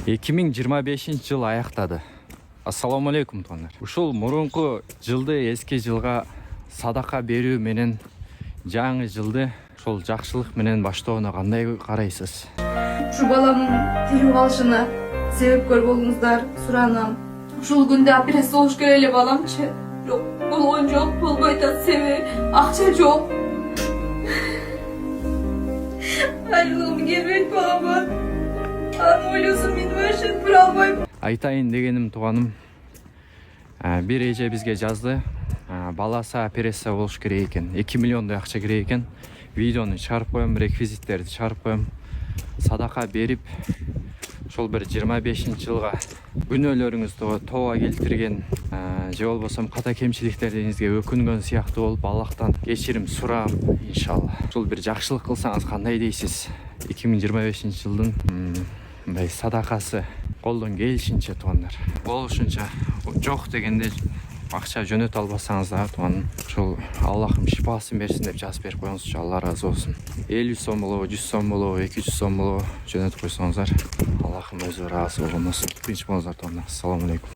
2025 жыл аяктады. Ассаламу алейкум туугандар. Ушул мурунку жылды эски жылга садака берүү менен жаңы жылды ошол жакшылык менен баштоону кандай карайсыз? Şu balamın tiri kalışına sebepkör bolunuzlar suranam. Uşul günde apiresi oluş göreyle balamçı. Yok, bolğun çok, bol boyta sevi, akça çok. Ayrılığımı gelmek balama. Anı oluyorsun beni başın bir almayı. Айтайын дегеним тууганым, бир эже бизге жазды. Баласы операция болуш керек экен. 2 миллиондой акча керек экен. Видеону чыгарып коем, реквизиттерди чыгарып коем. Садака берип, ошол бир 25 жылга күнөөлөрүңүздү тооба келтирген, же болбосо ката кемчиликтериңизге өкүнгөн сыяктуу болуп, Аллахтан кечирим сураам иншалла. Ошол бир жакшылык кылсаңыз кандай дейсиз? 2025 жылдын мындай садакасы колдон келишинче туугандар. Болушунча жок дегенде акча жөнөтө албасаңыз да тууган, ошол Аллахым шипасын берсин деп жазып берип коюңузчу. Алла ыраазы болсун. 50 сом болобу, 100 сом болобу, 200 сом болобу жөнөтүп койсоңуздар, Аллахым өзү ыраазы болгон болсун. Тынч болуңуздар туугандар. Ассаламу алейкум.